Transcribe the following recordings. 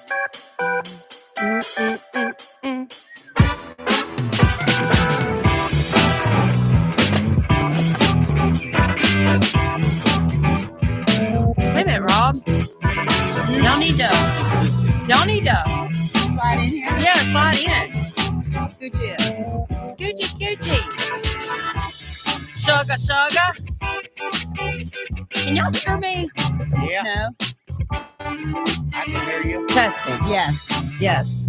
Wait a minute, Rob. Y'all need to Slide in here. yeah, slide in. Scoochie in. Scoochie, scoochie. Sugar, sugar. Can y'all hear me? Yeah, No. I can hear you. Testing. Yes. Yes.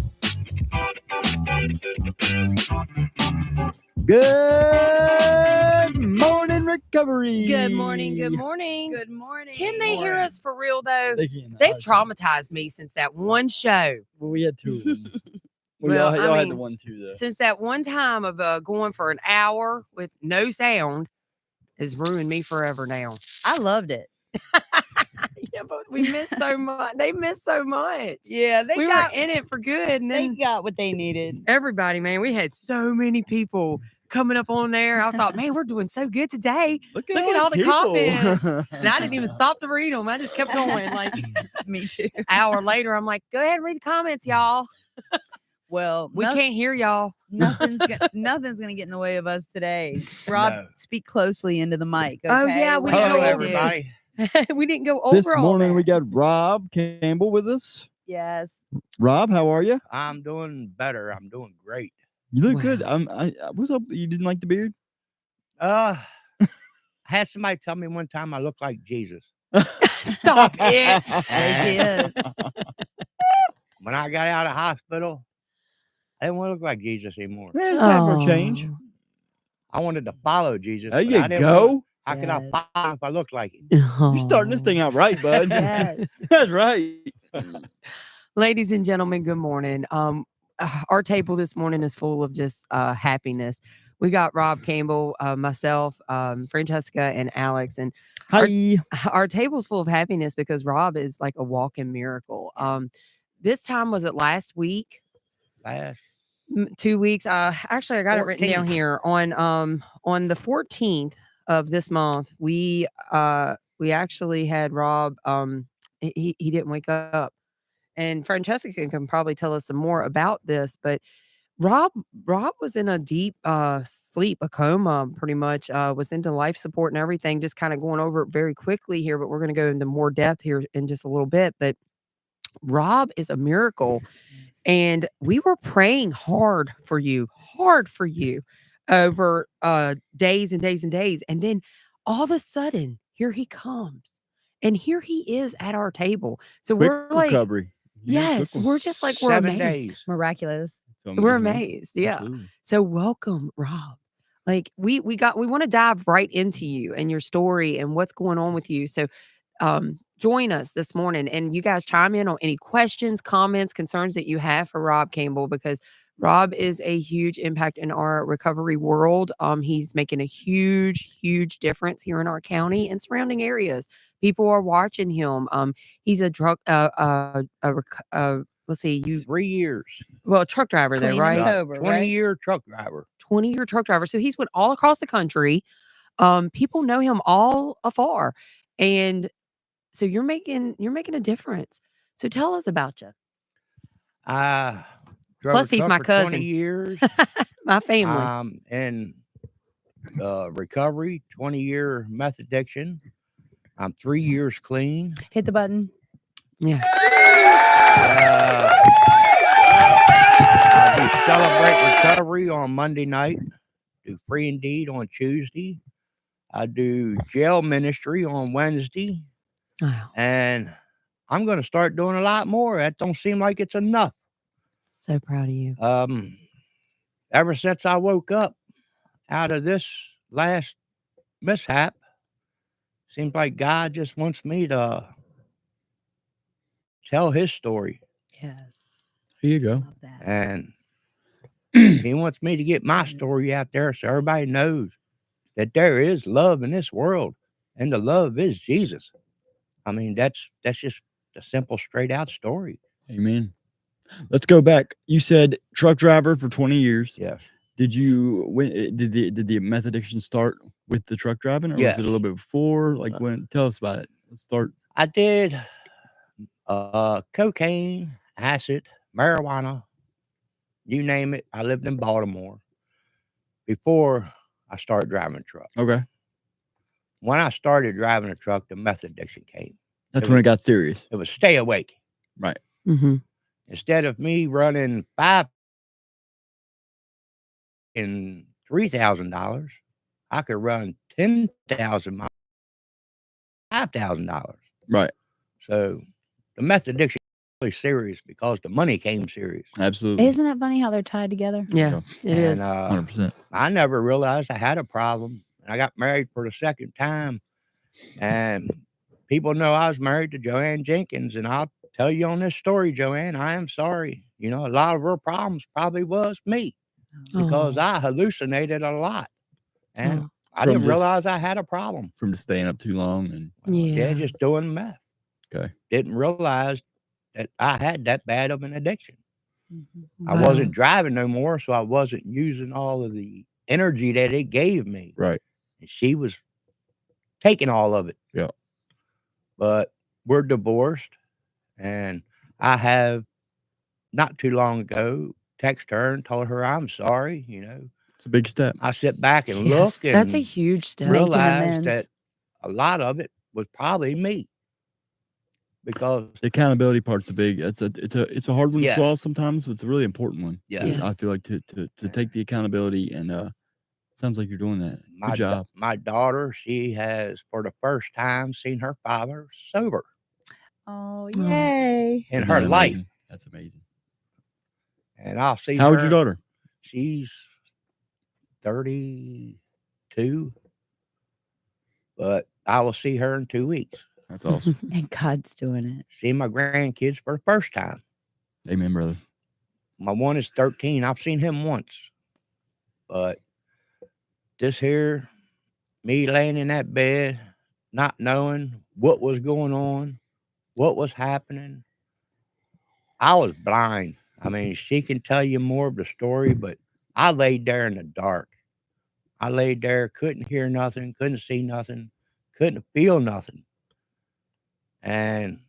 Good morning, recovery. Good morning, good morning. Good morning. Can they hear us for real though? They can. They've traumatized me since that one show. Well, we had two of them. Well, y'all I had the mean, one too, though. Since that one time of going for an hour with no sound has ruined me forever now. I loved it. Yeah, but we missed so much. They missed so much. Yeah, We were in it for good, and they then got what they needed. everybody, man, we had so many people coming up on there. I thought, man, we're doing so good today. Look Look at all the comments. people. And I didn't even stop to read them. I just kept going. Like Me too. an hour later, I'm like, go ahead and read the comments, y'all. Well, We can't hear y'all. nothing's gonna get in the way of us today. Rob, No. speak closely into the mic. Okay? Oh, yeah, we Hello, didn't go everybody. we didn't go over This all morning, that. we got Rob Campbell with us. Yes. Rob, how are you? I'm doing better. I'm doing great. You look Wow. good. What's up? You didn't like the beard? I had somebody tell me one time I look like Jesus. Stop it. They did. When I got out of hospital, I didn't want to look like Jesus anymore. Man, it's time for a change. Oh. I wanted to follow Jesus. There but you I didn't go. want- How can I Yes. follow him if I look like him? You're starting this thing out right, bud. Yes. That's right. Ladies and gentlemen, good morning. Our table this morning is full of just happiness. We got Rob Campbell, myself, Francesca, and Alex, and Hi. our table's full of happiness because Rob is like a walking miracle. This time was it last week? Last 2 weeks. Actually, I got it written down 14th. here on the 14th of this month. We actually had Rob. He didn't wake up, and Francesca can probably tell us some more about this. But Rob was in a deep sleep, a coma, pretty much. Was into life support and everything. Just kind of going over it very quickly here, but we're going to go into more depth here in just a little bit. But Rob is a miracle. And we were praying hard for you over days and days and days. And then all of a sudden, here he comes. And here he is at our table. So Quick we're like, recovery. Yeah, quick yes, one. we're just like, we're 7 amazed. days. Miraculous. So We're amazing. amazed. Yeah. Absolutely. So welcome, Rob. Like we want to dive right into you and your story and what's going on with you. So join us this morning and you guys chime in on any questions, comments, concerns that you have for Rob Campbell, because Rob is a huge impact in our recovery world. He's making a huge difference here in our county and surrounding areas. People are watching him. He's a drug let's see, 3 years. a truck driver though, Clean and right? sober, 20-year truck driver. 20-year truck driver. So he's went all across the country. People know him all afar. And so you're making a difference. So tell us about you. I drove Plus, a he's truck my for cousin. 20 years. My family. In recovery, 20-year meth addiction. I'm 3 years clean. Hit the button. Yeah. I do Celebrate Recovery on Monday night. Do Free Indeed on Tuesday. I do jail ministry on Wednesday. Wow. And I'm going to start doing a lot more. That don't seem like it's enough. So proud of you. Ever since I woke up out of this last mishap, seems like God just wants me to tell his story. Yes. Here you go. Love that. And he wants me to get my story out there so everybody knows that there is love in this world, and the love is Jesus. I mean, that's just a simple, straight out story. Amen. Let's go back. You said truck driver for 20 years. Yes. Did the meth addiction start with the truck driving, or Yes. was it a little bit before? Tell us about it. Let's start. I did cocaine acid, marijuana, you name it. I lived in Baltimore before I started driving a truck. Okay. When I started driving a truck, the meth addiction came. That's It when was it got serious. it was stay awake. Right. Mhm. Instead of me running 5 and $3,000, I could run 10,000 miles, $5,000. Right. So the meth addiction was really serious because the money came serious. Absolutely. Isn't that funny how they're tied together? Yeah, it And is. 100%. I never realized I had a problem. I got married for the second time, and people know I was married to Joanne Jenkins. And I'll tell you on this story, Joanne, I am sorry. You know, a lot of her problems probably was me because Oh, I hallucinated a lot, and oh, I From didn't just- realize I had a problem. From just staying up too long and Yeah, yeah. just doing meth. okay. Didn't realize that I had that bad of an addiction. I Wow. wasn't driving no more, so I wasn't using all of the energy that it gave me. Right. And she was taking all of it. Yeah. But we're divorced, and I have not too long ago texted her and told her I'm sorry. You know, It's a big step. I sit back and Yes, look that's a and huge step. Making realize amends. that a lot of it was probably me because The accountability part's a big. It's a hard one to Yes. swallow sometimes, but it's a really important one. Yeah. I Yes. feel like to take the accountability and sounds like you're doing that. Good job. my daughter, she has for the first time seen her father sober Oh, Oh. yay. in Isn't her that life. amazing? That's amazing. And I'll see How old's your her. daughter? She's 32, but I will see her in 2 weeks. That's awesome. And God's doing it. See my grandkids for the first time. Amen, brother. My one is 13. I've seen him once. But this here, me laying in that bed, not knowing what was going on, what was happening, I was blind. I mean, she can tell you more of the story, but I laid there in the dark. I laid there, couldn't hear nothing, couldn't see nothing, couldn't feel nothing. And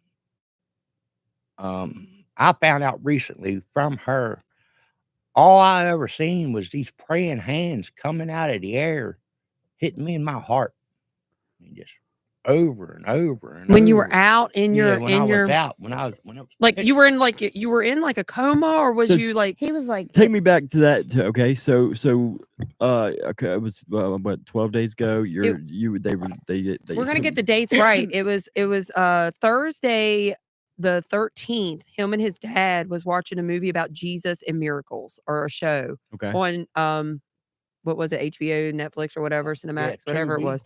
I found out recently from her, all I ever seen was these praying hands coming out of the air, hitting me in my heart. I mean, just over and over and When you were over. out in Yeah, your when I was out, when I was like you were in like a coma, or was So- you like He was like, Take me back to that. Okay, so okay, it was what 12 days ago. They we're gonna get the dates right. It was Thursday the 13th. Him and his dad was watching a movie about Jesus and miracles, or a show okay. on what was it, HBO, Netflix, or whatever, Cinemax, whatever it Tubi. was.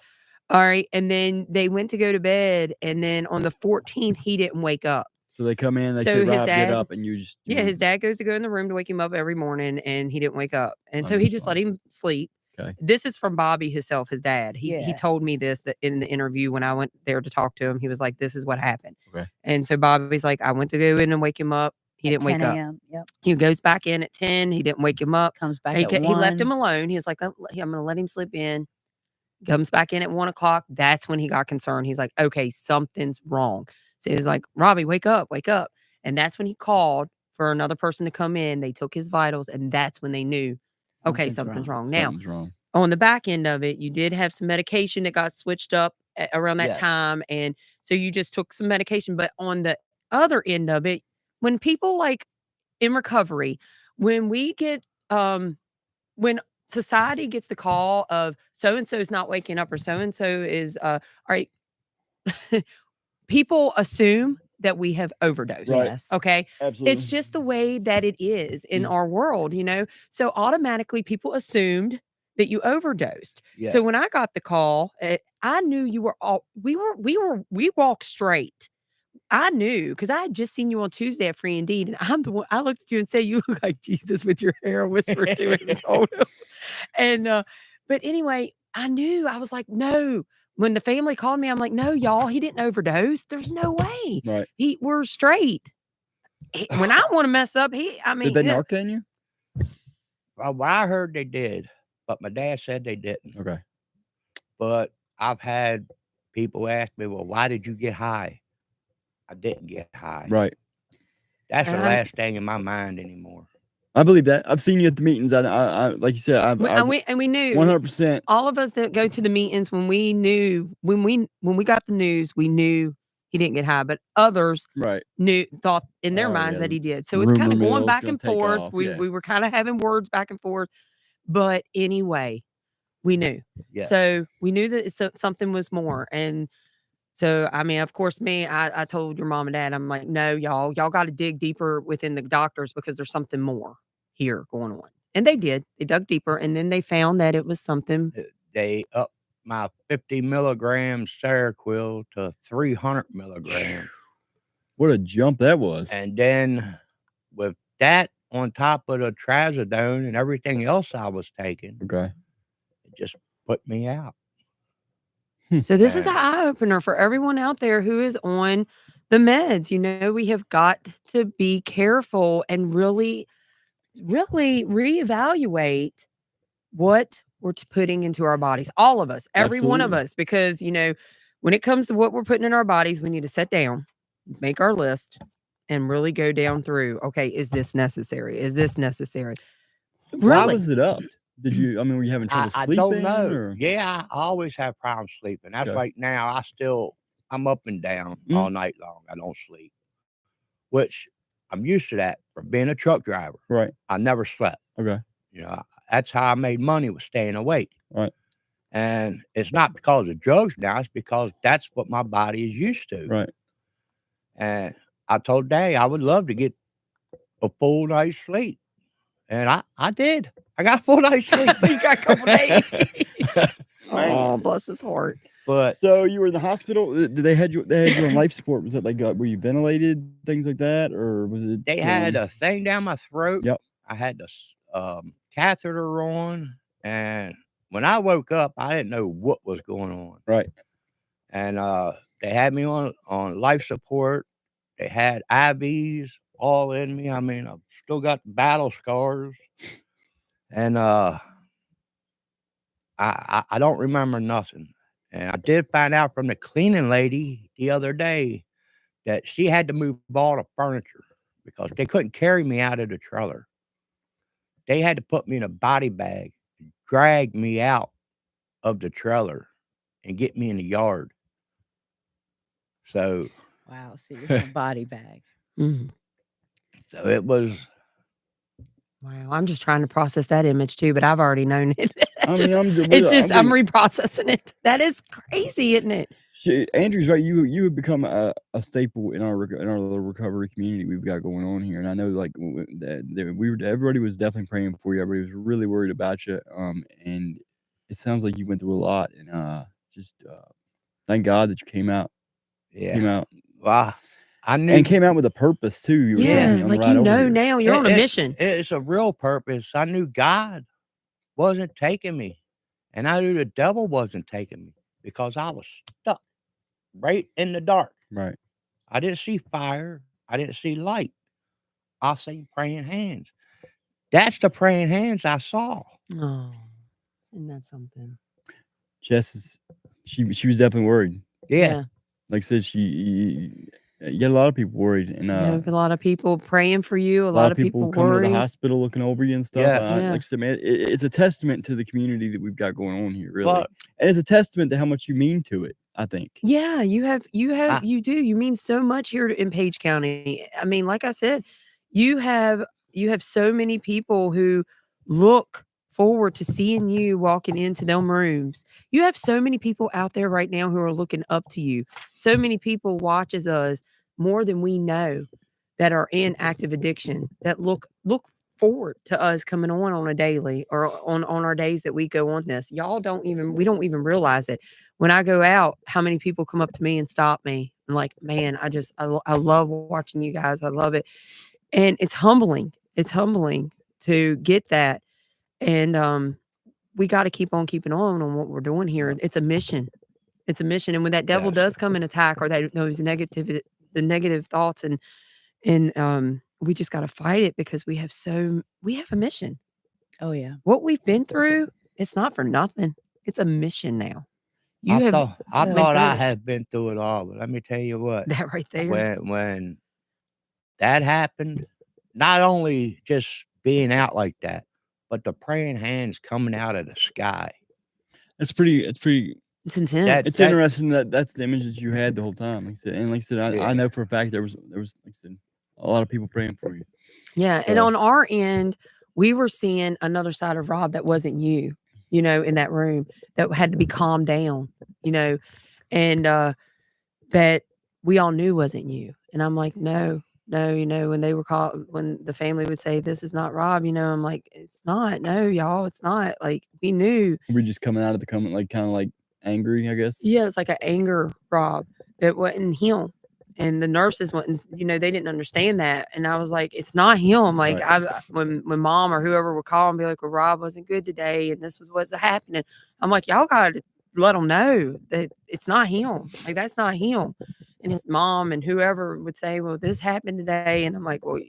All right, and then they went to go to bed, and then on the 14th he didn't wake up. So they come in, they So say, his "Rob, dad- get up," and you just Yeah, his dad goes to go in the room to wake him up every morning, and he didn't wake up, and so he just let him sleep. Okay. This is from Bobby himself, his dad. He Yeah. told me this that in the interview when I went there to talk to him. He was like, "This is what happened." Okay. And so Bobby's like, "I went to go in and wake him up. He at didn't wake 10 up. a.m. Yep. He goes back in at 10. He didn't wake him up. Comes back He, at he left 1. him alone. He was like, I'm going to let him sleep in." Comes back in at 1 o'clock. That's when he got concerned. He's like, okay, something's wrong. So he's like, Robbie, wake up, wake up. And that's when he called for another person to come in. They took his vitals, and that's when they knew, okay, something's wrong. Now, something's wrong. on the back end of it, you did have some medication that got switched up around that Yes. time. And so you just took some medication. But on the other end of it, when people like in recovery, when we get, when society gets the call of so and so is not waking up, or so and so is, all right, people assume that we have overdosed. Right. Yes. Okay. Absolutely. It's just the way that it is in Mm. our world, you know? So automatically people assumed that you overdosed. Yeah. So when I got the call, I knew you were all, we walked straight. I knew because I had just seen you on Tuesday at Free Indeed, and I'm the one. I looked at you and said, "You look like Jesus with your hair." I whispered to him and told him. And but anyway, I knew. I was like, "No." When the family called me, I'm like, "No, y'all, he didn't overdose. There's no way. Right. We're straight." When I want to mess up, I mean, Did they Narcan you? Well, I heard they did, but my dad said they didn't. Okay. But I've had people ask me, well, why did you get high? I didn't get high. Right. That's the And I'm last thing in my mind anymore. I believe that. I've seen you at the meetings. I like you said, we I and we knew 100%. all of us that go to the meetings when we got the news, we knew he didn't get high, but others Right. thought in their Oh, minds yeah, that the he did. So it's rumor kinda going mill's back gonna and take forth. off. We Yeah. we were kinda having words back and forth, but anyway, we knew. Yes. So we knew that something was more. And so, I mean, of course, I told your mom and dad, I'm like, no, y'all got to dig deeper within the doctors because there's something more here going on. And they did. They dug deeper, and then they found that it was something. They upped my 50 milligrams Seroquel to 300 milligrams. What a jump that was. And then with that on top of the trazodone and everything else I was taking, Okay. it just put me out. So this is an And eye opener for everyone out there who is on the meds. We have got to be careful and really, really reevaluate what we're putting into our bodies. All of us, every one of Absolutely. us, because when it comes to what we're putting in our bodies, we need to sit down, make our list, and really go down through. Okay, is this necessary? Is this necessary? Why Really? was it upped? Did you? I mean, were you having trouble I don't sleeping, know. or? Yeah, I always have problems sleeping. That's Okay. like now I'm up and down all night long. I don't sleep, which I'm used to that from being a truck driver. Right. I never slept. Okay. That's how I made money, was staying awake. Right. And it's not because of drugs now, it's because that's what my body is used to. Right. And I told Daddy I would love to get a full night's sleep. And I did. I got a full night's sleep. You got a couple days. Man. Oh, bless his heart. But So you were in the hospital. Did they had you? They had you on life support. Was it like were you ventilated, things like that, or was it? they had a thing down my throat. Yep. I had the catheter on. And when I woke up, I didn't know what was going on. Right. And they had me on life support. They had IVs all in me. I mean, I've still got battle scars. And I don't remember nothing. And I did find out from the cleaning lady the other day that she had to move all the furniture because they couldn't carry me out of the trailer. They had to put me in a body bag, drag me out of the trailer, and get me in the yard. So, Wow. So you're in a body bag. Mhm. so it was. Wow, I'm just trying to process that image too, but I've already known it. I mean, I'm I'm reprocessing it. That is crazy, isn't it? Andrew's right. You have become a staple in our little recovery community we've got going on here, and I know like everybody was definitely praying for you. Everybody was really worried about you. And it sounds like you went through a lot, and just thank God that you came out. Yeah. Came out. Well, I knew. And came out with a purpose too. You were telling me Yeah, on the like ride over here. now you're on a mission. It's a real purpose. I knew God wasn't taking me, and I knew the devil wasn't taking me because I was stuck right in the dark. Right. I didn't see fire. I didn't see light. I seen praying hands. That's the praying hands I saw. Oh, isn't that something? Jess she was definitely worried. Yeah. Like I said, you get a lot of people worried, and You have a lot of people praying for you. A a lot of people coming to the worried. hospital looking over you and stuff. Yeah. Yeah. Like I said, man, it's a testament to the community that we've got going on here, really, But and it's a testament to how much you mean to it. I think. Yeah, you I- do. You mean so much here in Page County. I mean, like I said, you have so many people who look forward to seeing you walking into them rooms. You have so many people out there right now who are looking up to you. So many people watches us more than we know that are in active addiction that look forward to us coming on a daily or on our days that we go on this. We don't even realize it. When I go out, how many people come up to me and stop me and like, man, I love watching you guys. I love it. And it's humbling. It's humbling to get that. And we got to keep on keeping on what we're doing here. It's a mission. It's a mission. And when that devil Yes. does come and attack or those the negative thoughts and we just got to fight it because we have a mission. Oh yeah. What we've been through, it's not for nothing. It's a mission now. I went thought I through it. had been through it all, but let me tell you what. That right there. When that happened, not only just being out like that, but the praying hands coming out of the sky. It's pretty. It's pretty. It's intense. That It's that interesting that that's the image that you had the whole time. Like I said, and like I said, I Yeah. know for a fact there was like I said, a lot of people praying for you. Yeah, and So on our end, we were seeing another side of Rob that wasn't you, in that room that had to be calmed down, and that we all knew wasn't you. And I'm like, no, no, when they were when the family would say, this is not Rob, I'm like, it's not. No, y'all, it's not. Like, we knew. we're just coming out of the comment like kind of like angry, I guess. Yeah, it's like an anger Rob that wasn't him. And the nurses went, they didn't understand that. And I was like, it's not him. Like Right. when mom or whoever would call and be like, well, Rob wasn't good today, and this was what's happening. I'm like, y'all gotta let them know that it's not him. Like, that's not him. And his mom and whoever would say, well, this happened today. And I'm like, well,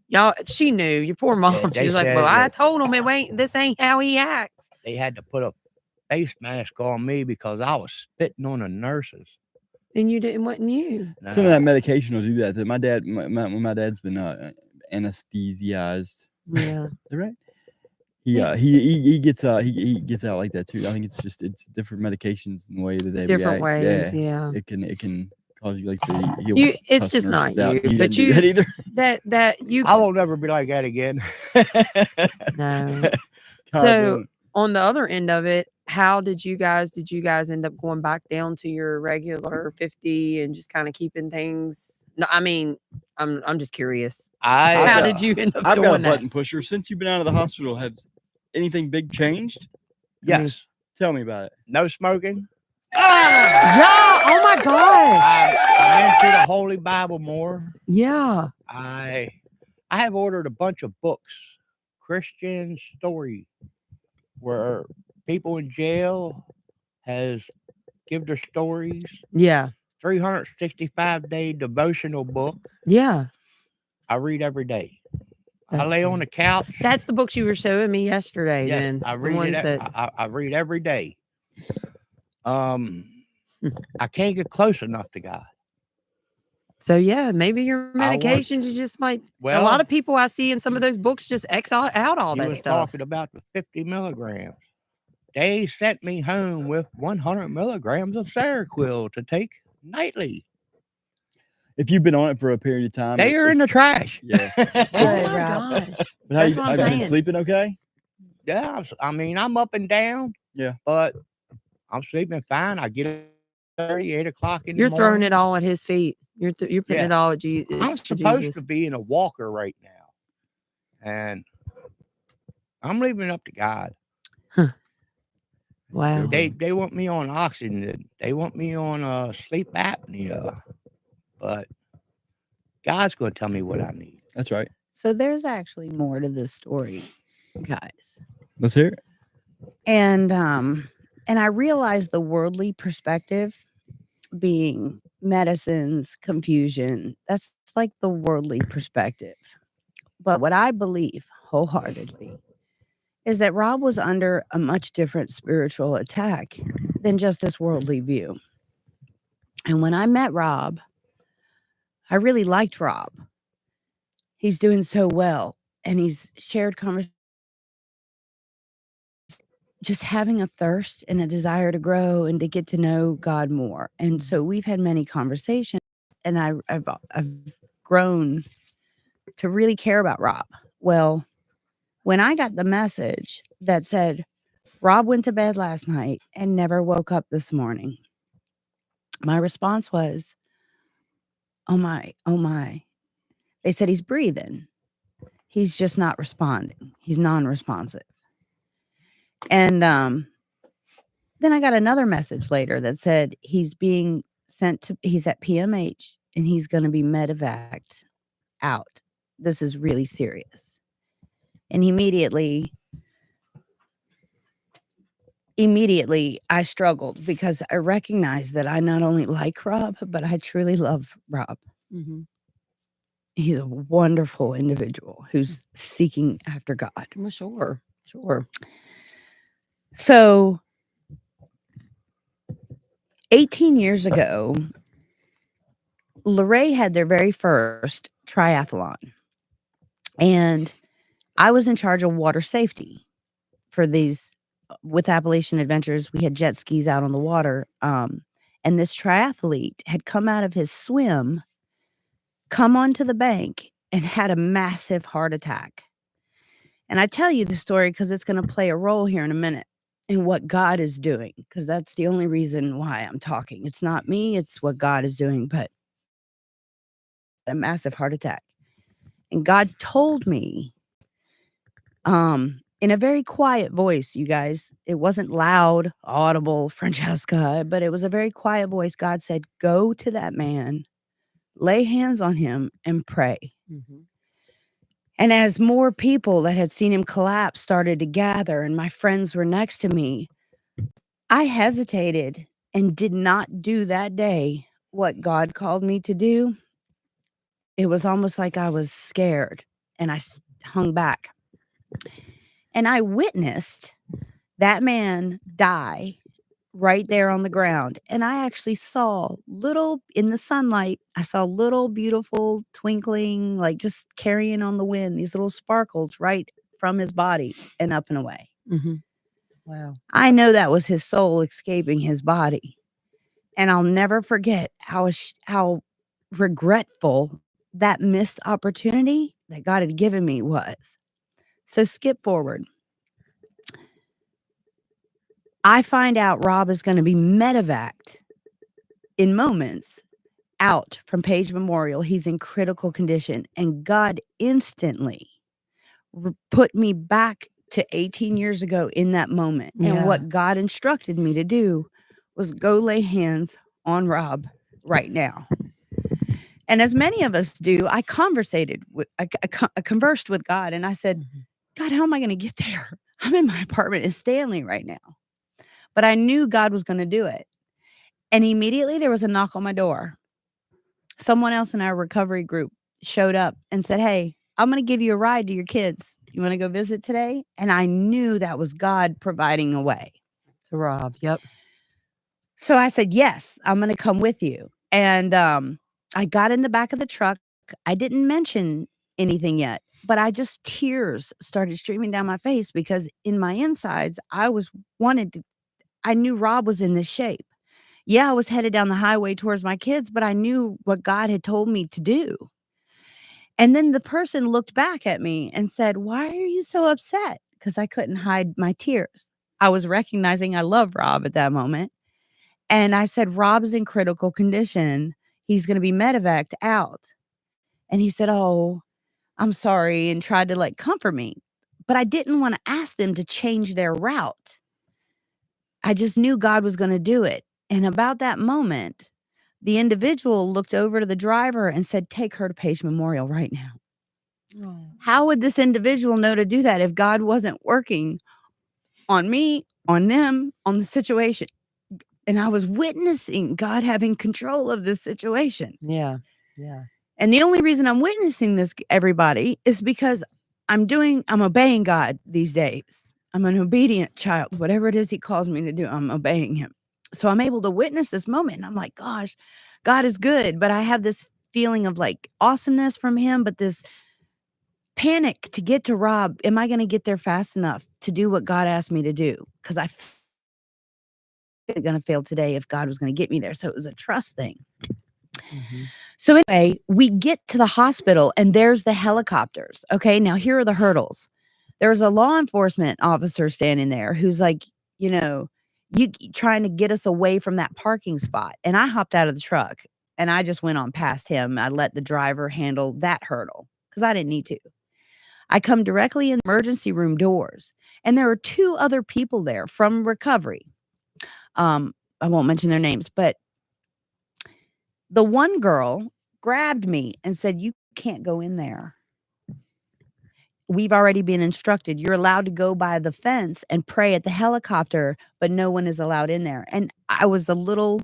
y'all, she knew, your poor mom. Yeah, She they was like, well, said I that told him this ain't how he acts. they had to put a face mask on me because I was spitting on the nurses. And you didn't, wasn't you? Some of that medication will do that. That my dad, when my dad's been anesthetized. Yeah. Is that right? Yeah. He gets he gets out like that too. I think it's different medications and the way that they Different react. ways, yeah. It can cause you, like I said, he'll It's cuss just not nurses out. you, He but didn't do that either. that you I won't never be like that again. no. God So willing. on the other end of it, how did you guys end up going back down to your regular 50 and just kind of keeping things? No, I mean, I'm just curious. How did you end up I've got a doing that? button pusher. Since you've been out of the hospital, has anything big changed? Yes. Tell me about it. No smoking. Yeah. Oh my gosh. I'm into the Holy Bible more. Yeah. I have ordered a bunch of books, Christian story, where people in jail has give their stories. Yeah. 365-day devotional book. Yeah. I read every day. I That's lay on the couch. That's the books you were showing me yesterday. Yes, Then I the read ones it. that I read every day. I can't get close enough to God. So yeah, maybe your I want- medications you just might. A Well, lot of people I see in some of those books just X out all you that was stuff. talking about the 50 milligrams. They sent me home with 100 milligrams of Seroquel to take nightly. If you've been on it for a period of time, They are in the trash. Yeah. Oh Good, my Rob. gosh. But how That's you, what I'm have you been saying. sleeping okay? Yeah, I mean, I'm up and down. Yeah. But I'm sleeping fine. I get up 8 o'clock in the You're morning. throwing it all at his feet. You're putting Yeah. it all at Jesus. I'm supposed to be in a walker right now. And I'm leaving it up to God. Wow. They want me on oxygen. They want me on sleep apnea. But God's going to tell me what I need. That's right. So there's actually more to this story, guys. Let's hear it. And I realize the worldly perspective being medicines, confusion. That's like the worldly perspective. But what I believe wholeheartedly is that Rob was under a much different spiritual attack than just this worldly view. And when I met Rob, I really liked Rob. He's doing so well, and he's shared conversation, just having a thirst and a desire to grow and to get to know God more. And so we've had many conversations, and I've grown to really care about Rob. Well, when I got the message that said, Rob went to bed last night and never woke up this morning, my response was, oh my, oh my. They said he's breathing. He's just not responding. He's non-responsive. And then I got another message later that said he's being sent to, he's at PMH and he's going to be medevaced out. This is really serious. And immediately I struggled because I recognized that I not only like Rob, but I truly love Rob. Mm-hmm. He's a wonderful individual who's seeking after God. Well, sure. Sure. So 18 years ago, Luray had their very first triathlon, and I was in charge of water safety for these. With Appalachian Adventures, we had jet skis out on the water, and this triathlete had come out of his swim, come onto the bank, and had a massive heart attack. And I tell you the story because it's going to play a role here in a minute in what God is doing, because that's the only reason why I'm talking. It's not me, it's what God is doing, but a massive heart attack. And God told me, in a very quiet voice, you guys, it wasn't loud, audible, Francesca, but it was a very quiet voice. God said, go to that man, lay hands on him, and pray. Mhm. And as more people that had seen him collapse started to gather, and my friends were next to me, I hesitated and did not do that day what God called me to do. It was almost like I was scared and I hung back. And I witnessed that man die right there on the ground. And I actually saw little in the sunlight, I saw little beautiful twinkling, like just carrying on the wind, these little sparkles right from his body and up and away. Mhm. Wow. I know that was his soul escaping his body. And I'll never forget how regretful that missed opportunity that God had given me was. So skip forward. I find out Rob is going to be medevaced in moments out from Page Memorial. He's in critical condition, and God instantly put me back to 18 years ago in that moment. And Yeah. what God instructed me to do was go lay hands on Rob right now. And as many of us do, I conversed with God, and I said, Mhm. God, how am I going to get there? I'm in my apartment in Stanley right now. But I knew God was going to do it. And immediately there was a knock on my door. Someone else in our recovery group showed up and said, hey, I'm going to give you a ride to your kids. You want to go visit today? And I knew that was God providing a way. To Rob. Yep. So I said, yes, I'm going to come with you. And I got in the back of the truck. I didn't mention anything yet, but tears started streaming down my face because in my insides, I knew Rob was in this shape. Yeah, I was headed down the highway towards my kids, but I knew what God had told me to do. And then the person looked back at me and said, why are you so upset? Because I couldn't hide my tears. I was recognizing I love Rob at that moment. And I said, Rob's in critical condition. He's going to be medevaced out. And he said, oh, I'm sorry, and tried to like comfort me. But I didn't want to ask them to change their route. I just knew God was going to do it. And about that moment, the individual looked over to the driver and said, take her to Page Memorial right now. Oh. How would this individual know to do that if God wasn't working on me, on them, on the situation? And I was witnessing God having control of this situation. Yeah. Yeah. And the only reason I'm witnessing this, everybody, is because I'm obeying God these days. I'm an obedient child. Whatever it is he calls me to do, I'm obeying him. So I'm able to witness this moment. And I'm like, gosh, God is good. But I have this feeling of like awesomeness from him, but this panic to get to Rob. Am I going to get there fast enough to do what God asked me to do? Because I going to fail today if God was going to get me there. So it was a trust thing. Mhm. So anyway, we get to the hospital and there's the helicopters. Okay, now here are the hurdles. There's a law enforcement officer standing there who's like, you trying to get us away from that parking spot. And I hopped out of the truck and I just went on past him. I let the driver handle that hurdle because I didn't need to. I come directly in the emergency room doors and there are two other people there from recovery. I won't mention their names, but the one girl grabbed me and said, you can't go in there. We've already been instructed. You're allowed to go by the fence and pray at the helicopter, but no one is allowed in there. And I was a little,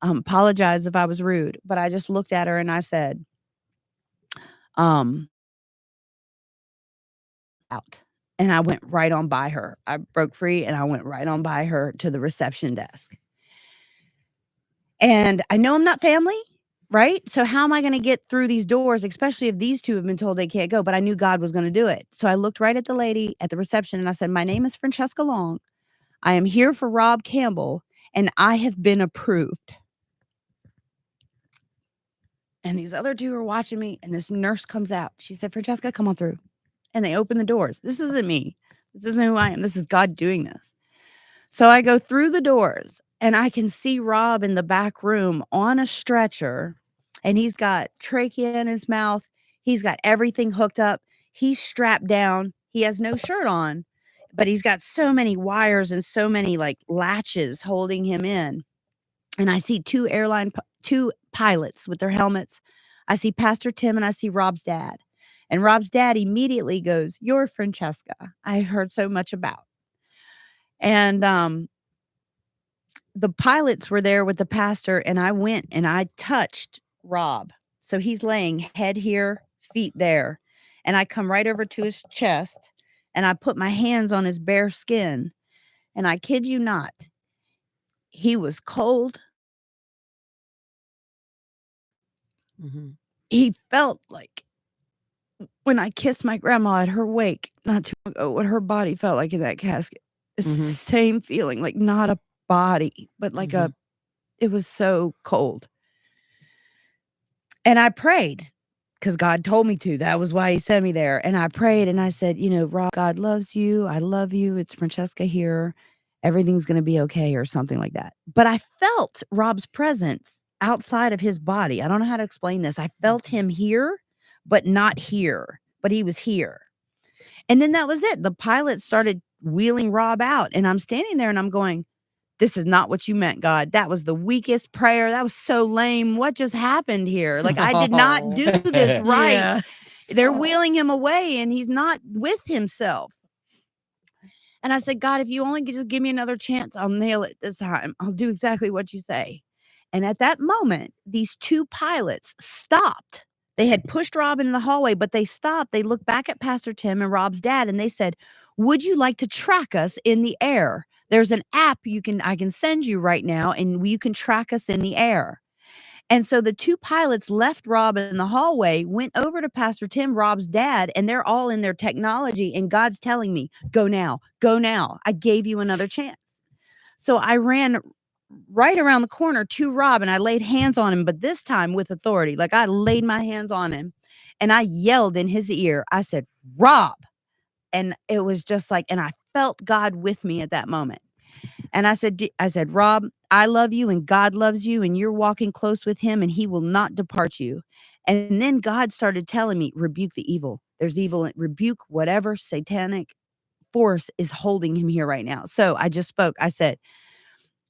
apologize if I was rude, but I just looked at her and I said, out. And I went right on by her. I broke free and I went right on by her to the reception desk. And I know I'm not family, right? So how am I going to get through these doors, especially if these two have been told they can't go? But I knew God was going to do it. So I looked right at the lady at the reception and I said, "My name is Francesca Long. I am here for Rob Campbell and I have been approved." And these other two are watching me and this nurse comes out. She said, "Francesca, come on through." And they open the doors. This isn't me. This isn't who I am. This is God doing this. So I go through the doors and I can see Rob in the back room on a stretcher, and he's got trachea in his mouth. He's got everything hooked up. He's strapped down. He has no shirt on, but he's got so many wires and so many like latches holding him in. And I see two pilots with their helmets. I see Pastor Tim and I see Rob's dad. And Rob's dad immediately goes, "You're Francesca. I've heard so much about." And the pilots were there with the pastor, and I went and I touched Rob. So he's laying head here, feet there. And I come right over to his chest and I put my hands on his bare skin. And I kid you not, he was cold. Mhm. He felt like when I kissed my grandma at her wake not too long ago, what her body felt like in that casket. It's the Mhm. same feeling, like not a body, but like Mhm. it was so cold. And I prayed because God told me to. That was why he sent me there. And I prayed and I said, "Rob, God loves you. I love you. It's Francesca here. Everything's going to be okay," or something like that. But I felt Rob's presence outside of his body. I don't know how to explain this. I felt him here, but not here, but he was here. And then that was it. The pilot started wheeling Rob out. And I'm standing there and I'm going, "This is not what you meant, God. That was the weakest prayer. That was so lame. What just happened here? Like, I did not do this right." Yes. They're wheeling him away and he's not with himself. And I said, "God, if you only could just give me another chance, I'll nail it this time. I'll do exactly what you say." And at that moment, these two pilots stopped. They had pushed Rob into the hallway, but they stopped. They looked back at Pastor Tim and Rob's dad and they said, "Would you like to track us in the air? There's an app I can send you right now and you can track us in the air." And so the two pilots left Rob in the hallway, went over to Pastor Tim, Rob's dad, and they're all in their technology. And God's telling me, "Go now, go now. I gave you another chance." So I ran right around the corner to Rob and I laid hands on him, but this time with authority. Like, I laid my hands on him and I yelled in his ear. I said, "Rob." And it was just like, and I felt God with me at that moment. And I said, "Rob, I love you and God loves you and you're walking close with him and he will not depart you." And then God started telling me, "Rebuke the evil. There's evil. Rebuke whatever satanic force is holding him here right now." So I just spoke. I said,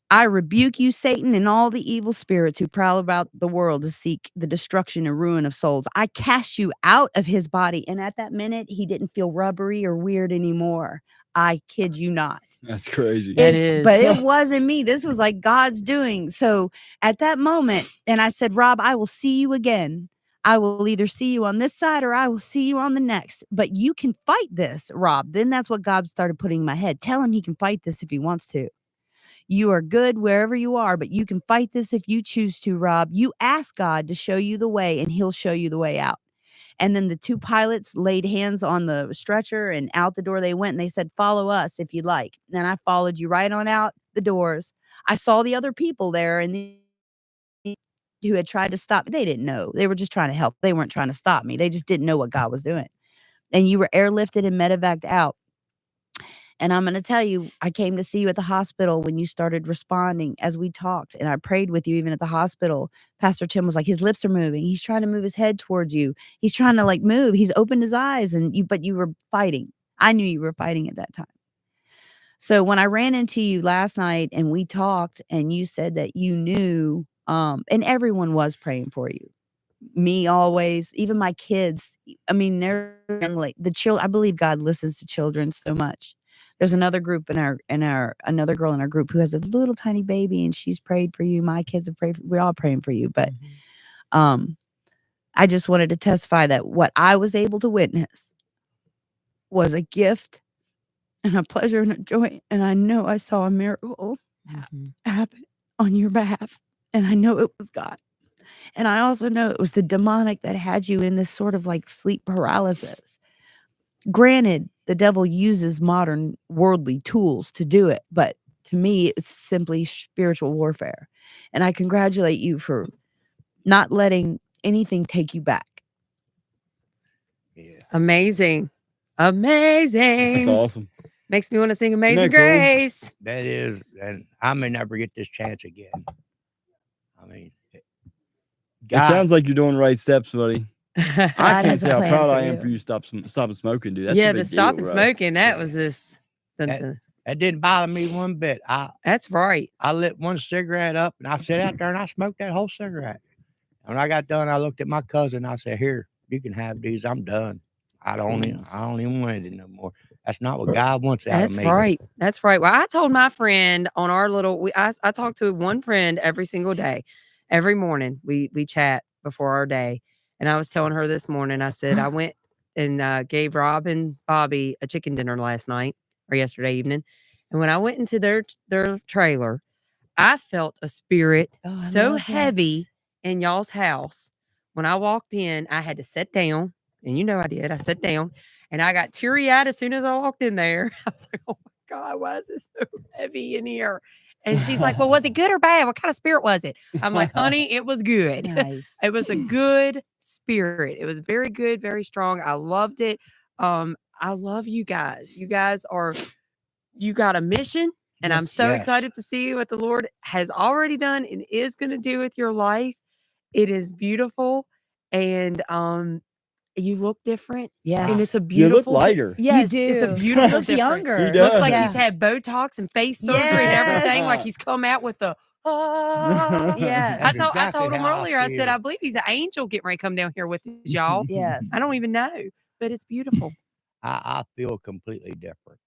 "I rebuke you, Satan, and all the evil spirits who prowl about the world to seek the destruction and ruin of souls. I cast you out of his body." And at that minute, he didn't feel rubbery or weird anymore. I kid you not. That's crazy. That is. But it wasn't me. This was like God's doing. So at that moment, and I said, "Rob, I will see you again. I will either see you on this side or I will see you on the next. But you can fight this, Rob." Then that's what God started putting in my head. Tell him he can fight this if he wants to. "You are good wherever you are, but you can fight this if you choose to, Rob. You ask God to show you the way and he'll show you the way out." And then the two pilots laid hands on the stretcher and out the door they went and they said, "Follow us if you'd like." And I followed you right on out the doors. I saw the other people there and who had tried to stop me. They didn't know. They were just trying to help. They weren't trying to stop me. They just didn't know what God was doing. And you were airlifted and medevaced out. And I'm going to tell you, I came to see you at the hospital when you started responding as we talked. And I prayed with you even at the hospital. Pastor Tim was like, "His lips are moving. He's trying to move his head towards you. He's trying to like move. He's opened his eyes." But you were fighting. I knew you were fighting at that time. So when I ran into you last night and we talked and you said that you knew, and everyone was praying for you. Me always, even my kids. I mean, they're young, like the children. I believe God listens to children so much. There's another group another girl in our group who has a little tiny baby and she's prayed for you. My kids have prayed. We're all praying for you. But um, I just wanted to testify that what I was able to witness was a gift and a pleasure and a joy. And I know I saw a miracle Mhm. happen on your behalf. And I know it was God. And I also know it was the demonic that had you in this sort of like sleep paralysis. Granted, the devil uses modern worldly tools to do it, but to me, it's simply spiritual warfare. And I congratulate you for not letting anything take you back. Yeah. Amazing. That's Amazing. awesome. Makes me want to sing that Amazing cool? Grace. That is, and I may never get this chance again. I mean, It God, sounds like you're doing the right steps, buddy. I God can't has say a how plan proud for I am you. for you stopping smoking, dude. That's yeah, a the big deal, stopping bro. smoking, that Yeah. was just something. that didn't bother me one bit. That's right. I lit one cigarette up and I sat out there and I smoked that whole cigarette. And when I got done, I looked at my cousin. I said, "Here, you can have these. I'm done. I don't even want it no more. That's not what God wants out of That's me." right. That's right. Well, I told my friend on our little I talk to one friend every single day. Every morning we chat before our day. And I was telling her this morning, I said, I went and gave Rob and Bobby a chicken dinner last night or yesterday evening. And when I went into their trailer, I felt a spirit Oh, I so love heavy in y'all's house. When I walked in, I had to sit down, and you know I did. I sat down, and I got teary-eyed as soon as I walked in there. I was like, "Oh my God, why is this so heavy in here?" And she's like, "Well, was it good or bad? What kind of spirit was it?" I'm like, "Honey, it was good. Nice. It was a good spirit. It was very good, very strong. I loved it. I love you guys. You got a mission, and I'm Yes. so Yes. excited to see what the Lord has already done and is going to do with your life. It is beautiful, and you look different, and Yes. it's a You look beautiful lighter. yes, you do. it's a He beautiful looks different. He younger. does. Looks like Yeah. he's had Botox and face surgery and everything, like Yes. he's come out with the ah. Yes. I That's exactly told him how I earlier, I said, feel. I believe he's an angel getting ready to come down here with us, y'all. Yes. I don't even know, but it's beautiful. I feel completely different.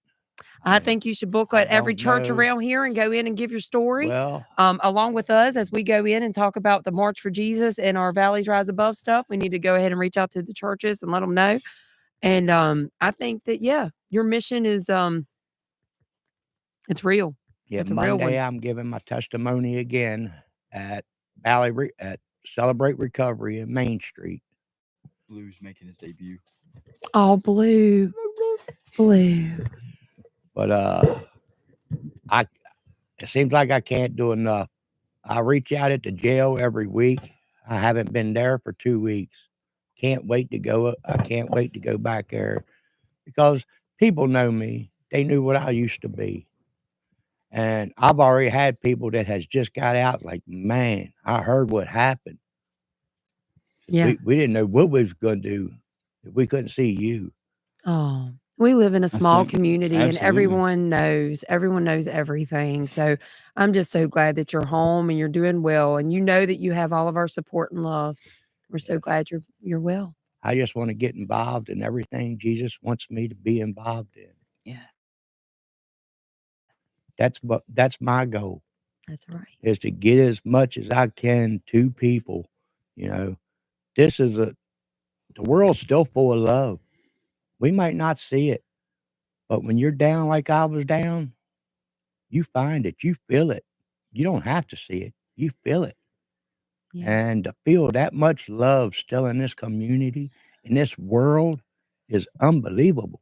I mean, think you should book I at every don't church know. around here and go in and give your story, Well, along with us as we go in and talk about the March for Jesus and our Valleys Rise Above stuff. We need to go ahead and reach out to the churches and let them know. And I think that your mission is it's real. yeah, It's a real Monday one. I'm giving my testimony again at at Celebrate Recovery in Main Street. Blues making his debut. Oh, blue. But I it seems like I can't do enough. I reach out at the jail every week. I haven't been there for 2 weeks. Can't wait to go. I can't wait to go back there because people know me. They knew what I used to be. And I've already had people that has just got out like, man, I heard what happened. Yeah. We didn't know what we was gonna do if we couldn't see you. Oh, we live in a That's small something. community and Absolutely. everyone knows everything. So I'm just so glad that you're home and you're doing well and you know that you have all of our support and love. We're so glad you're well. I just want to get involved in everything Jesus wants me to be involved in. Yeah. That's my goal. That's right. Is to get as much as I can to people. You know, the world's still full of love. We might not see it, but when you're down like I was down, you find it, you feel it. You don't have to see it, you feel it. Yeah. And to feel that much love still in this community, in this world, is unbelievable.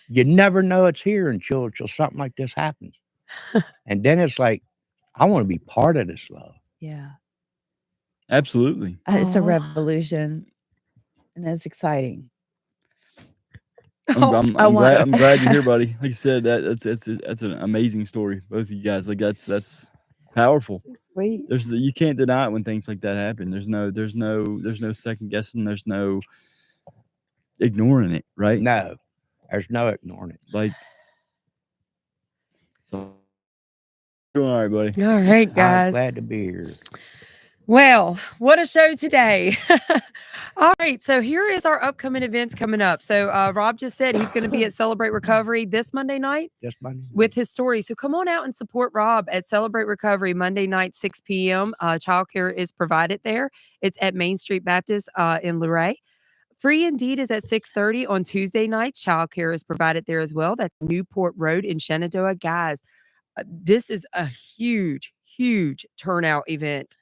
You never know it's here until something like this happens. And then it's like, I want to be part of this love. Yeah. Absolutely. It's a Aw. revolution, and it's exciting. I'm I want- glad you're here, buddy. Like you said, that's an amazing story. Both of you guys, like that's powerful. So sweet. You can't deny it when things like that happen. There's no second guessing. There's no ignoring it, right? No, there's no ignoring it. Like, so doing all right, buddy. All right, I'm guys. glad to be here. Well, what a show today. All right. So here is our upcoming events coming up. So Rob just said he's going to be at Celebrate Recovery this Monday night Just Monday with night. his story. So come on out and support Rob at Celebrate Recovery Monday night, 6 p.m. Childcare is provided there. It's at Main Street Baptist in Luray. Free Indeed is at 6:30 on Tuesday nights. Childcare is provided there as well. That's Newport Road in Shenandoah. Guys, this is a huge, huge turnout event.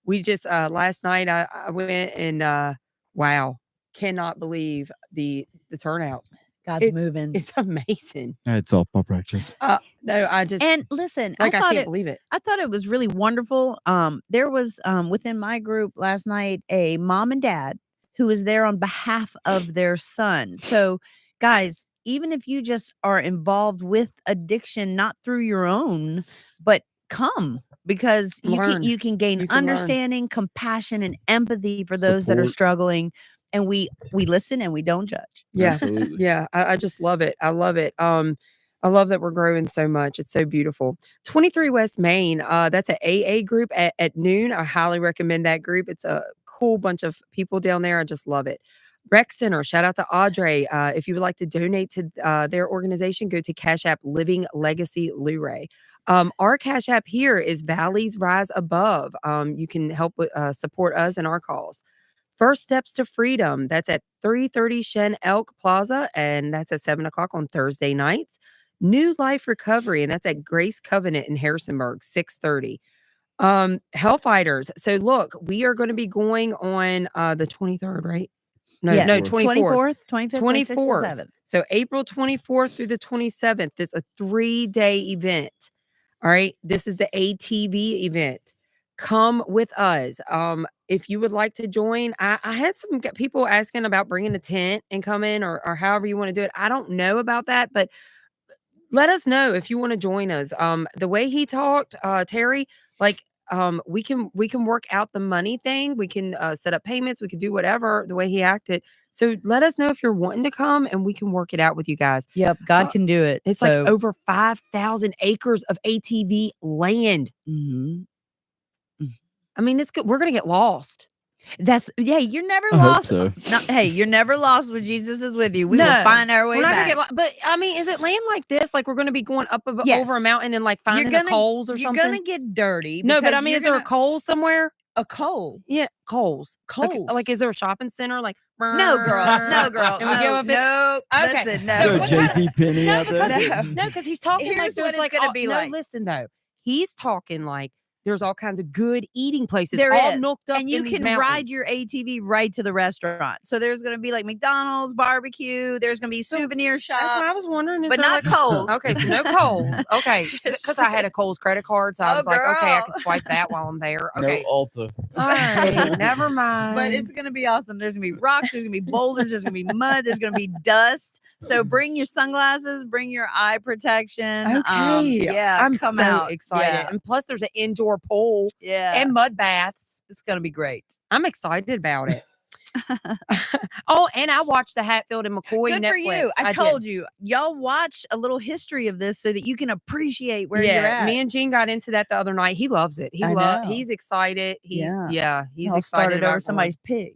We just last night I went and wow, cannot believe the turnout. God's moving. It's amazing. I had softball practice. No, I just And listen, like I can't it believe it. I thought it was really wonderful. There was within my group last night a mom and dad who was there on behalf of their son. So, guys, even if you just are involved with addiction, not through your own, but come because Learn. you can gain You can learn. understanding, compassion, and empathy for those that are Support. struggling. And we listen and we don't judge. Yeah. Absolutely. Yeah. I just love it. I love it. I love that we're growing so much. It's so beautiful. 23 West Main. That's an AA group at noon. I highly recommend that group. It's a cool bunch of people down there. I just love it. Rec Center. Shout out to Audrey. If you would like to donate to their organization, go to Cash App Living Legacy Luray. Our Cash App here is Valleys Rise Above. You can help with, support us and our cause. First Steps to Freedom. That's at 330 Shen Elk Plaza, and that's at 7 o'clock on Thursday nights. New Life Recovery, and that's at Grace Covenant in Harrisonburg, 6:30. Hellfighters. So look, we are going to be going on the 23rd, right? No, Yeah. no, 24th, 25th, 26th, 24th. 27th. So April 24th through the 27th. It's a 3-day event. All right. This is the ATV event. Come with us. If you would like to join, I had some people asking about bringing a tent and come in or however you want to do it. I don't know about that, but let us know if you want to join us. The way he talked, Terry, like we can work out the money thing. We can set up payments. We can do whatever the way he acted. So let us know if you're wanting to come and we can work it out with you guys. Yep, God can do it. It's like over 5,000 acres of ATV land. Mhm. I mean, it's good. We're gonna get lost. You're never I hope lost. so. No, hey, you're never lost when Jesus is with you. We will No, find our way we're not gonna back. get lost. But I mean, is it land like this? Like we're gonna be going up over Yes. a mountain and like You're finding a Coles or you're something? gonna get dirty. No, but I because mean, you're is there a gonna- Coles somewhere? a coal? Yeah, Coles. Coles. Like, is there a shopping center? Like, No, girl. No, girl. And we go No, up it- no. Okay. Listen, Is no. there a what kind of- JC Penney No, out there? No. because he's talking like Here's what there's it's like gonna be no, like. listen though, he's talking like there's all kinds of good eating places, There all is. milked up, And you in these can ride mountains. your ATV right to the restaurant. So there's going to be like McDonald's, barbecue. There's going to be souvenir shops. That's what I was wondering. But not Coles. Okay, so no Coles. Okay, because I had a Coles credit card, so I Oh, was like, okay, I girl. can swipe that while I'm there. No Okay, Alta. all right, never mind. But it's going to be awesome. There's going to be rocks. There's going to be boulders. There's going to be mud. There's going to be dust. So bring your sunglasses. Bring your eye protection. okay. Yeah, I'm come so out. excited, Yeah. and plus there's an indoor pool Yeah. and mud baths. It's going to be great. I'm excited about it. Oh, and I watched the Hatfield and McCoy Good Netflix. for you. I did. told you. Y'all watch a little history of this so that you can appreciate where you're at. Me and Gene got into that the other night. He loves it. I know. He's excited. He's Yeah. he's Y'all excited started about over somebody's pig.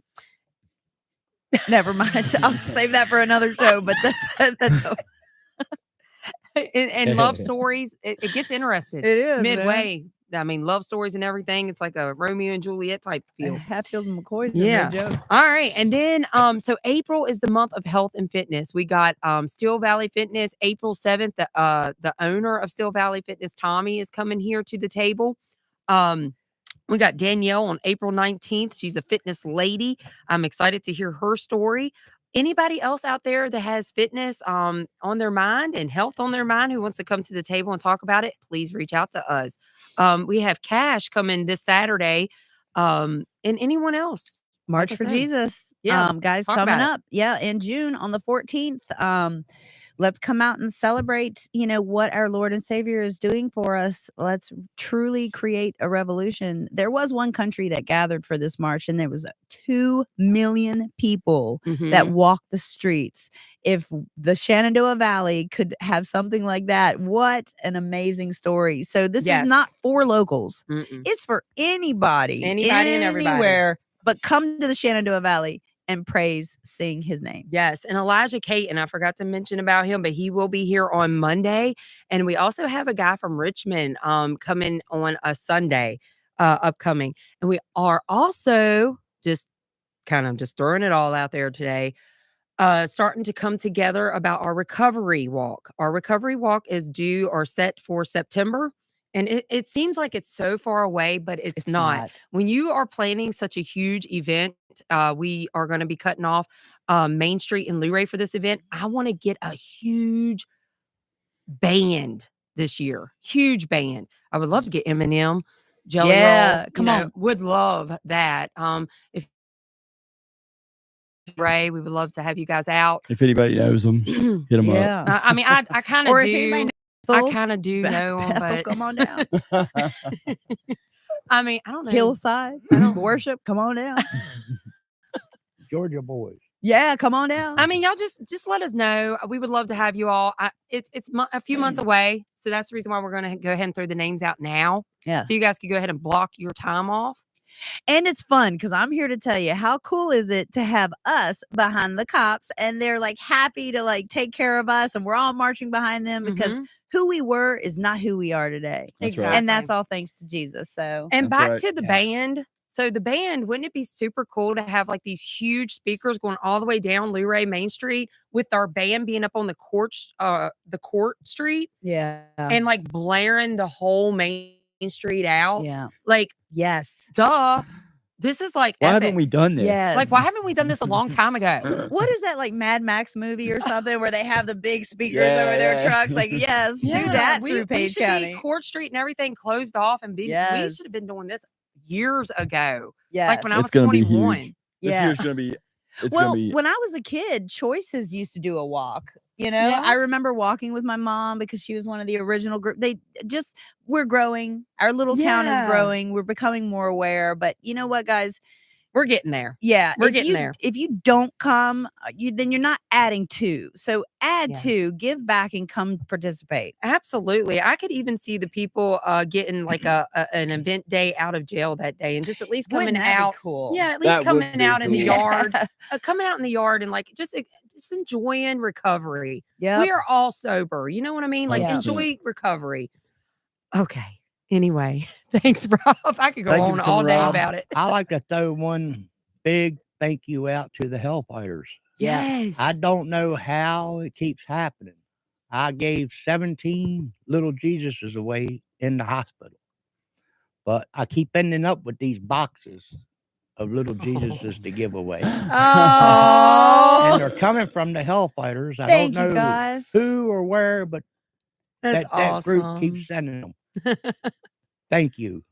Never mind. I'll save that for another show. But that's going. and love stories. It gets interesting. it is Midway. I mean, love stories and everything. It's like a Romeo and Juliet type feel. Hatfield and McCoy's Yeah. no joke. All right. And then so April is the month of health and fitness. We got Steel Valley Fitness April 7th. The owner of Steel Valley Fitness, Tommy, is coming here to the table. We got Danielle on April 19th. She's a fitness lady. I'm excited to hear her story. Anybody else out there that has fitness on their mind and health on their mind who wants to come to the table and talk about it, please reach out to us. We have Cash coming this Saturday. And anyone else? March Like I for said. Jesus. Yeah, Guys, talk coming about it. up. Yeah, in June on the 14th. Let's come out and celebrate, what our Lord and Savior is doing for us. Let's truly create a revolution. There was one country that gathered for this march, and there was 2 million people that Mhm. walked the streets. If the Shenandoah Valley could have something like that, what an amazing story. So this Yes. is not for locals. Mm-mm. It's for anybody and everybody. anywhere, but come to the Shenandoah Valley and sing his name. Yes, and Elijah Caton, I forgot to mention about him, but he will be here on Monday. And we also have a guy from Richmond coming on a Sunday upcoming. And we are also just throwing it all out there today. Starting to come together about our recovery walk. Our recovery walk is due or set for September. And it seems like it's so far away, but it's not. When you are planning such a huge event, we are going to be cutting off Main Street in Luray for this event. I want to get a huge band this year. Huge band. I would love to get Eminem, Jelly Yeah, Roll. come on. Would love that. If Ray, we would love to have you guys out. If anybody knows them, hit them Yeah. I mean, I kind of Or if anybody do. knows I Bethel, kind of do know them, Bethel, but come on down. up. I mean, I don't know. Hillside, I don't- worship, come on down. Georgia boys. Yeah, come on down. I mean, y'all just let us know. We would love to have you all. It's a few months away, so that's the reason why we're going to go ahead and throw the names out now. Yeah. So you guys can go ahead and block your time off. And it's fun because I'm here to tell you how cool is it to have us behind the cops and they're like happy to like take care of us and we're all marching behind them because who we were is not who we are today. That's right. And that's all thanks to Jesus. So And That's back right. to the band. So the band, wouldn't it be super cool to have like these huge speakers going all the way down Luray Main Street with our band being up on the court street yeah. and like blaring the whole Main Street out? Yeah. Like, Yes. duh. This is like Why epic. haven't we done this? Yes. Like, why haven't we done this a long time ago? What is that like Mad Max movie or something where they have the big speakers Yeah, over their yeah. trucks? Like, yes, do that we, through we Page should County. be Court Street and everything closed off and we Yes. should have been doing this years ago. Yeah. Like when I was It's gonna be 21. huge. This Yeah. year's gonna be. It's Well, gonna be. when I was a kid, Choices used to do a walk. You know, Yeah. I remember walking with my mom because she was one of the original group. We're growing. Our little town is Yeah. growing. We're becoming more aware. But you know what, guys? We're getting there. Yeah, We're if getting you, there. If you don't come, then you're not adding to. So add Yes. to, give back, and come participate. Absolutely. I could even see the people getting like an event day out of jail that day and just at least coming Wouldn't that out. be cool? Yeah, at least That would coming be out in the cool. yard. Coming out in the yard and like just enjoying recovery. Yeah. We are all sober. You know what I mean? Like 100%. enjoy recovery. Okay. Anyway, thanks, Rob. I could go Thank you on for all coming, day Rob. about it. I like to throw one big thank you out to the hellfighters. Yes. I don't know how it keeps happening. I gave 17 little Jesuses away in the hospital, but I keep ending up with these boxes of little Jesuses to give away. Oh, And they're coming from the hellfighters. I thank don't you, know God. who or where, but That's that group awesome. keeps sending them. Thank you.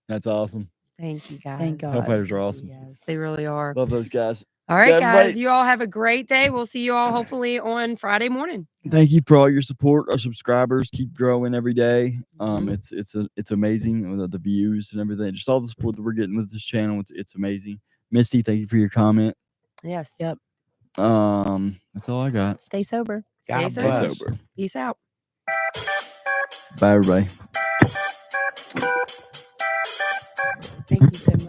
That's awesome. Thank you, guys. Thank God. Hellfighters are awesome. Yes, they really are. Love those guys. All right, Everybody- guys. You all have a great day. We'll see you all hopefully on Friday morning. Thank you for all your support. Our subscribers keep growing every day. Mhm. It's amazing the views and everything. Just all the support that we're getting with this channel. It's amazing. Misty, thank you for your comment. Yes. Yep. That's all I got. Stay sober. Stay God sober. Stay bless. sober. Peace out. Bye, everybody. Thank you so much.